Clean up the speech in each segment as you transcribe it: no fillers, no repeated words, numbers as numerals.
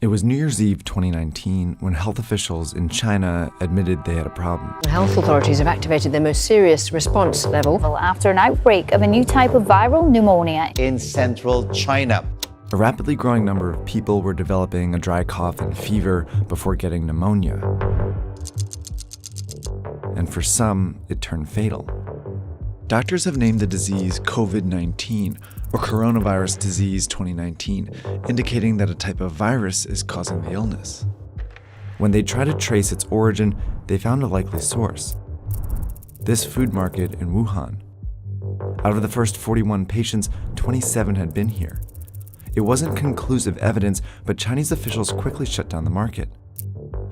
It was New Year's Eve 2019 when health officials in China admitted they had a problem. Health authorities have activated their most serious response level after an outbreak of a new type of viral pneumonia in central China. A rapidly growing number of people were developing a dry cough and fever before getting pneumonia. And for some, it turned fatal. Doctors have named the disease COVID-19, or Coronavirus Disease 2019, indicating that a type of virus is causing the illness. When they tried to trace its origin, they found a likely source: this food market in Wuhan. Out of the first 41 patients, 27 had been here. It wasn't conclusive evidence, but Chinese officials quickly shut down the market.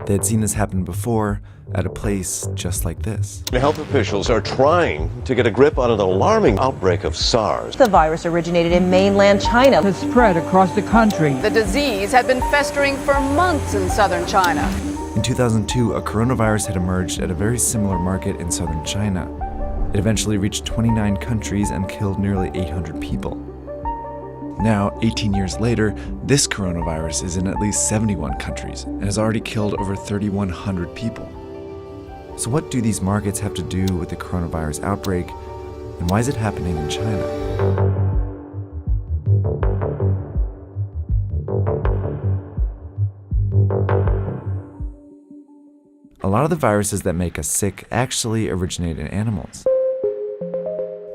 They had seen this happen before at a place just like this. Health officials are trying to get a grip on an alarming outbreak of SARS. The virus originated in mainland China. Has spread across the country. The disease had been festering for months in southern China. In 2002, a coronavirus had emerged at a very similar market in southern China. It eventually reached 29 countries and killed nearly 800 people. Now, 18 years later, this coronavirus is in at least 71 countries and has already killed over 3,100 people. So what do these markets have to do with the coronavirus outbreak, and why is it happening in China? A lot of the viruses that make us sick actually originate in animals.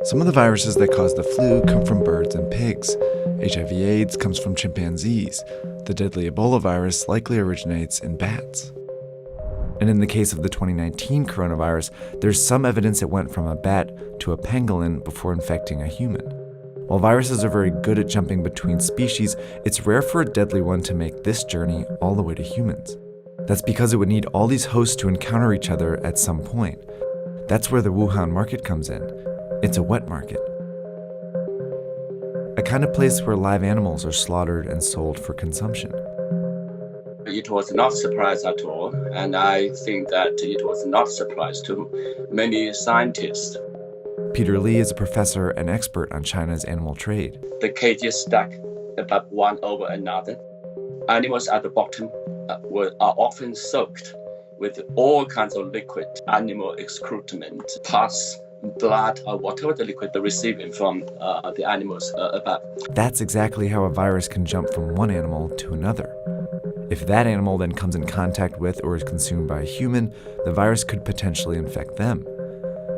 Some of the viruses that cause the flu come from birds and pigs. HIV/AIDS comes from chimpanzees. The deadly Ebola virus likely originates in bats. And in the case of the 2019 coronavirus, there's some evidence it went from a bat to a pangolin before infecting a human. While viruses are very good at jumping between species, it's rare for a deadly one to make this journey all the way to humans. That's because it would need all these hosts to encounter each other at some point. That's where the Wuhan market comes in. It's a wet market. A kind of place where live animals are slaughtered and sold for consumption. It was not a surprise at all, and I think that it was not a surprise to many scientists. Peter Li is a professor and expert on China's animal trade. The cages stack above one over another. Animals at the bottom are often soaked with all kinds of liquid, animal excrement, pus, blood, or whatever the liquid they're receiving from the animals above. That's exactly how a virus can jump from one animal to another. If that animal then comes in contact with or is consumed by a human, the virus could potentially infect them.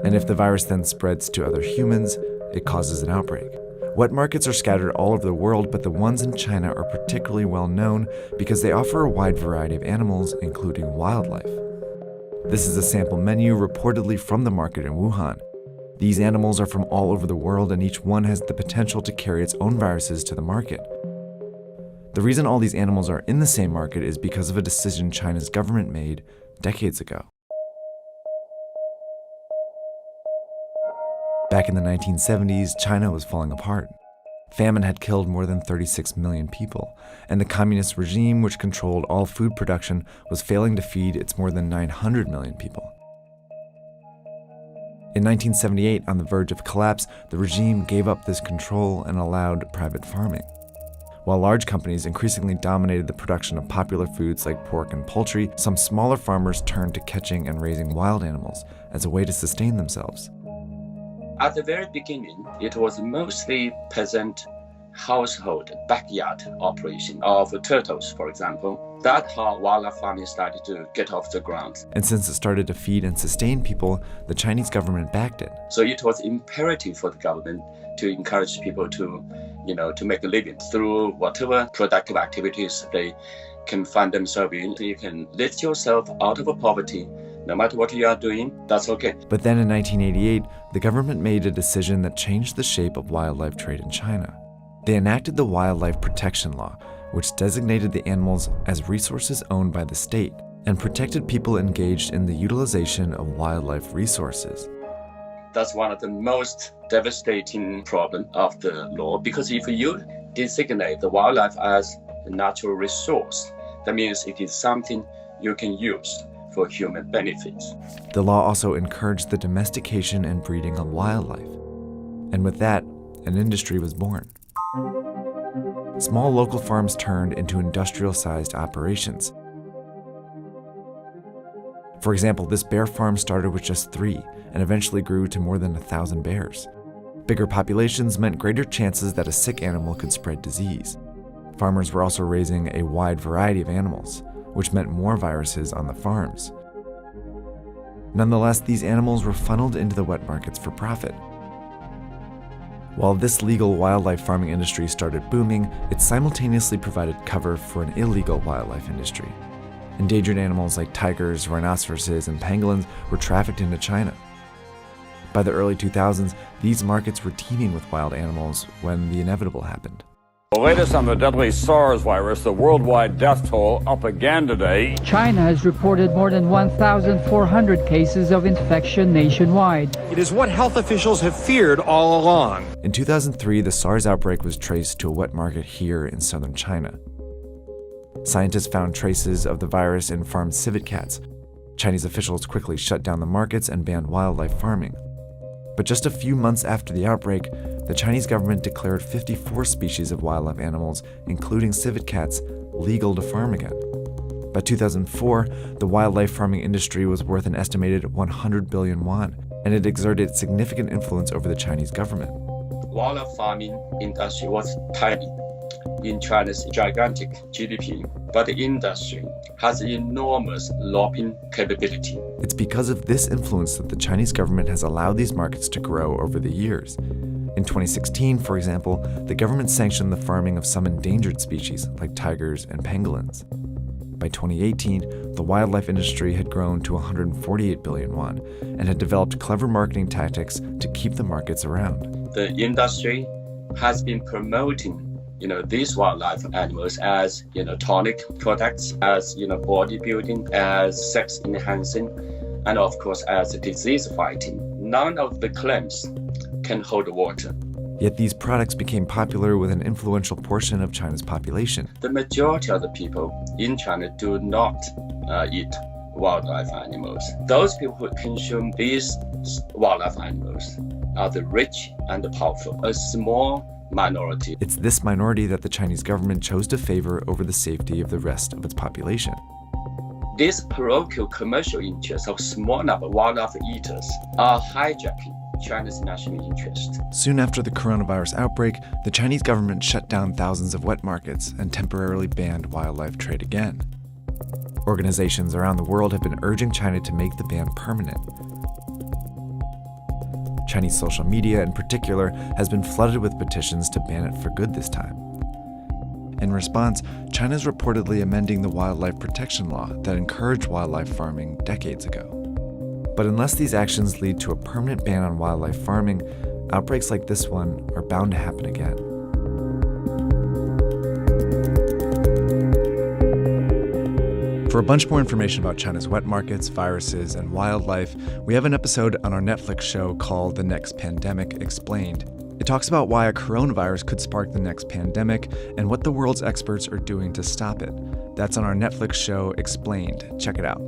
And if the virus then spreads to other humans, it causes an outbreak. Wet markets are scattered all over the world, but the ones in China are particularly well known because they offer a wide variety of animals, including wildlife. This is a sample menu reportedly from the market in Wuhan. These animals are from all over the world, and each one has the potential to carry its own viruses to the market. The reason all these animals are in the same market is because of a decision China's government made decades ago. Back in the 1970s, China was falling apart. Famine had killed more than 36 million people, and the communist regime, which controlled all food production, was failing to feed its more than 900 million people. In 1978, on the verge of collapse, the regime gave up this control and allowed private farming. While large companies increasingly dominated the production of popular foods like pork and poultry, some smaller farmers turned to catching and raising wild animals as a way to sustain themselves. At the very beginning, it was mostly peasant household backyard operation of turtles, for example. That's how wildlife farming started to get off the ground. And since it started to feed and sustain people, the Chinese government backed it. So it was imperative for the government to encourage people to make a living through whatever productive activities they can find themselves in. You can lift yourself out of poverty. No matter what you are doing, that's okay. But then in 1988, the government made a decision that changed the shape of wildlife trade in China. They enacted the Wildlife Protection Law, which designated the animals as resources owned by the state and protected people engaged in the utilization of wildlife resources. That's one of the most devastating problems of the law, because if you designate the wildlife as a natural resource, that means it is something you can use for human benefits. The law also encouraged the domestication and breeding of wildlife. And with that, an industry was born. small local farms turned into industrial-sized operations. For example, this bear farm started with just 3 and eventually grew to more than 1,000 bears. Bigger populations meant greater chances that a sick animal could spread disease. Farmers were also raising a wide variety of animals, which meant more viruses on the farms. Nonetheless, these animals were funneled into the wet markets for profit. While this legal wildlife farming industry started booming, it simultaneously provided cover for an illegal wildlife industry. Endangered animals like tigers, rhinoceroses, and pangolins were trafficked into China. By the early 2000s, these markets were teeming with wild animals when the inevitable happened. The latest on the deadly SARS virus, the worldwide death toll up again today. China has reported more than 1,400 cases of infection nationwide. It is what health officials have feared all along. In 2003, the SARS outbreak was traced to a wet market here in southern China. Scientists found traces of the virus in farmed civet cats. Chinese officials quickly shut down the markets and banned wildlife farming. But just a few months after the outbreak, the Chinese government declared 54 species of wildlife animals, including civet cats, legal to farm again. By 2004, the wildlife farming industry was worth an estimated 100 billion yuan, and it exerted significant influence over the Chinese government. Wildlife farming industry was tiny in China's gigantic GDP, but the industry has enormous lobbying capability. It's because of this influence that the Chinese government has allowed these markets to grow over the years. In 2016, for example, the government sanctioned the farming of some endangered species like tigers and pangolins. By 2018, the wildlife industry had grown to 148 billion yuan and had developed clever marketing tactics to keep the markets around. The industry has been promoting these wildlife animals as, tonic products, as, bodybuilding, as sex enhancing, and of course as disease fighting. None of the claims can hold water. Yet these products became popular with an influential portion of China's population. The majority of the people in China do not eat wildlife animals. Those people who consume these wildlife animals are the rich and the powerful, a small minority. It's this minority that the Chinese government chose to favor over the safety of the rest of its population. These parochial commercial interests of small number of wildlife eaters are hijacking China's national interest. Soon after the coronavirus outbreak, the Chinese government shut down thousands of wet markets and temporarily banned wildlife trade again. Organizations around the world have been urging China to make the ban permanent. Chinese social media, in particular, has been flooded with petitions to ban it for good this time. In response, China is reportedly amending the wildlife protection law that encouraged wildlife farming decades ago. But unless these actions lead to a permanent ban on wildlife farming, outbreaks like this one are bound to happen again. For a bunch more information about China's wet markets, viruses, and wildlife, we have an episode on our Netflix show called The Next Pandemic Explained. It talks about why a coronavirus could spark the next pandemic and what the world's experts are doing to stop it. That's on our Netflix show Explained. Check it out.